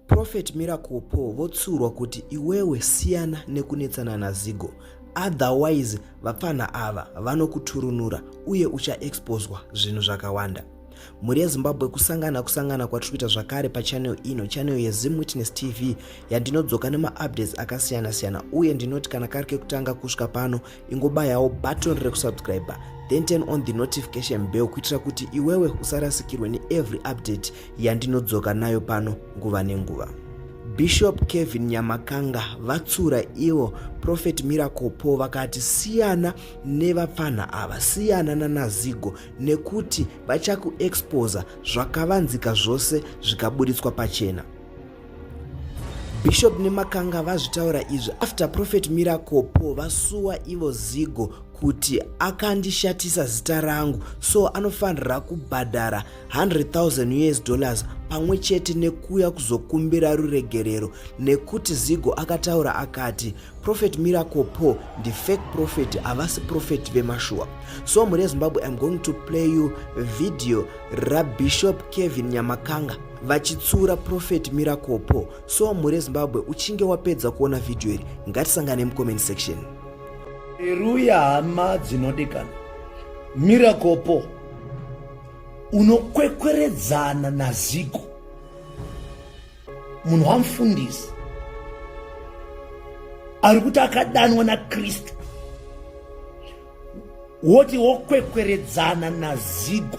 Prophet Miracle Paul votsurwa kuti iwewe siyana nekunetsana naZigo, otherwise vapfana ava vanokuturunura uye uchaexposwa zvinhu zvakawanda. Muri yeZimbabwe kusangana kwatiri kuita zvakare pachannel ino, channel yeZim Witness TV, yandinodzoka nema-updates akasiyana-siyana, uye ndinoti kana kari kekutanga kusvika pano ingobayawo button rekusubscribe, then turn on the notification bell kuitira kuti iwewe usarasikirwe neevery update yandinodzoka nayo pano nguva nenguva. Bishop Kevin Nyamakanga vatsura ivo Prophet Miracle Paul vakati siyana nevapfana ava, siyana naZigo nekuti vachakuexposa zvakavanzika zvose zvikabuditswa pachena. Bishop Nyamakanga vazvitaura izvi after Prophet Miracle Paul vasuwa ivo Zigo kuti akandishatisa zita rangu, so anofanira kubhadhara $100,000 pamwe chete nekuya kuzokumbira ruregerero, nekuti Zigo akataura akati Prophet Miracle Paul ndi fake prophet, havasi prophet vemashua. So muri yeZimbabwe, I'm going to play you video raBishop Kevin Nyamakanga vachitsura Prophet Miracle Paul. So muri yeZimbabwe, uchinge wapedza kuona video iri, ngatisangane mucomment section. Haleluya hama dzinodikana. Miracle Paul unokwekweredzana naZigo, munhu wamufundisi ari kuti akadanwa naKristu, woti wokwekweredzana naZigo.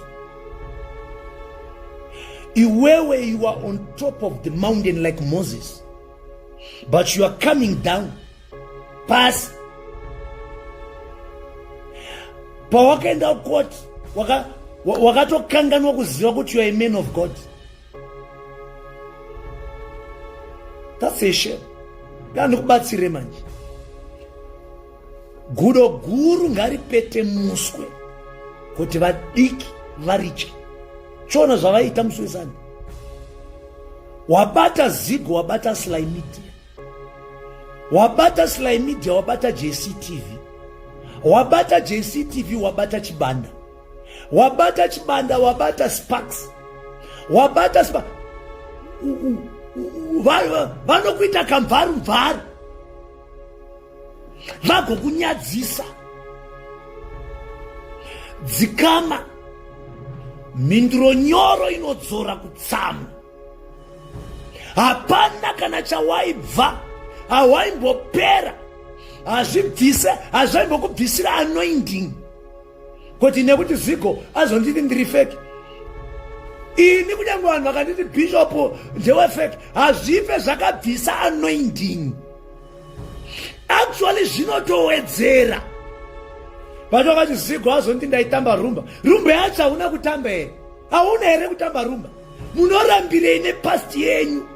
Iwewe, you are on top of the mountain like Moses, but you are coming down past. Pawakaenda court wakatokanganwa kuziva kuti you are a man of God. That's a shame. Ndikubatsire manje. Gudo guru ngaripete muswe kuti vadiki variche. Chona zvavaita muswesani. Wabata Zigo, wabata Sly Media. Wabata Sly Media, wabata JCTV. Wabata JCTV, wabata Chibanda. Wabata Chibanda, wabata Sparks. Wabata Sparks. Vanokuita kamvaru vagokunyadzisa. Dzikama minduro nyoro inodzora kutsama. Hapana kana chawaibva, hawaimbopera. Hazvaimbokubvisira anointing kuti nekuti Zigo azonditi ndiri fake. Ini kunyange vanhu vakanditi Bishop ndewe fake, hazvipe zvakabvisa anointing. Actually zvinotowedzera. Vanhu vakati Zigo azonditi ndaitamba rumba. Rumba yacho hauna kutamba here? Hauna here kutamba rumba? Munorambirei nepast yenyu?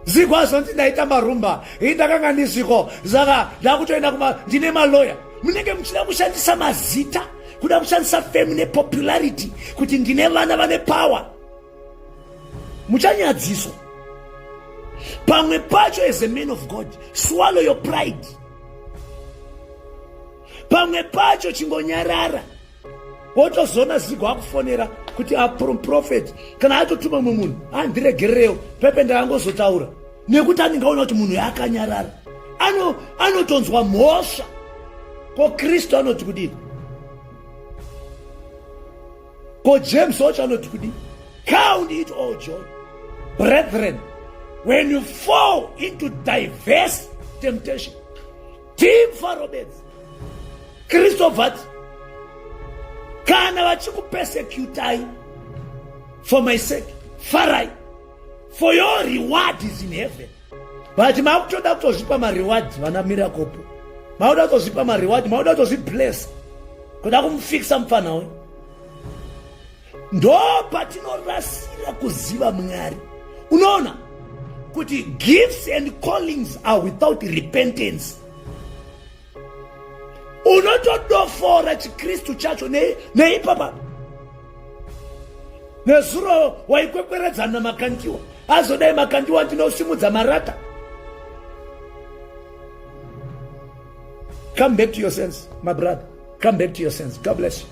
Zigo azonditi ndaitamba rumba, indakanga ndiziko, zaka ndakutoenda ndine maloya. Munenge muchida kushandisa mazita, kuda kushandisa fame nepopularity kuti ndine vana vane power. Muchanyadziswa. Pamwe pacho as a man of God, swallow your pride. Pamwe pacho chingonyarara. Wotozona Zigo akufonera kuti prophet kana atotuma munhu andiregererewo pepe ndangozotaura nekuti aningaona kuti munhu yakanyarara anotonzwa mhosva. Ko Kristu anoti kudini? Ko James wacho anoti kudini? Count it all joy, brethren, when you fall into diverse temptation. Tim Farobeds Kristu vati kana vachikupersecutai for my sake, farai, for your reward is in heaven. But makutoda kutozvipa mareward vana Miracle Paul. Mauda kutozvipa mareward, mauda kutozvibless kuda kumufikisa mufana we. Ndo patinorasira kuziva Mwari. Unoona kuti gifts and callings are without repentance. Unotodofora chiKristu chacho neipapa. Nezuro waikwekweredzana makandiwa. Azodai makandiwa ndinosimudza marata. Come back to your sense, my brother. Come back to your sense. God bless you.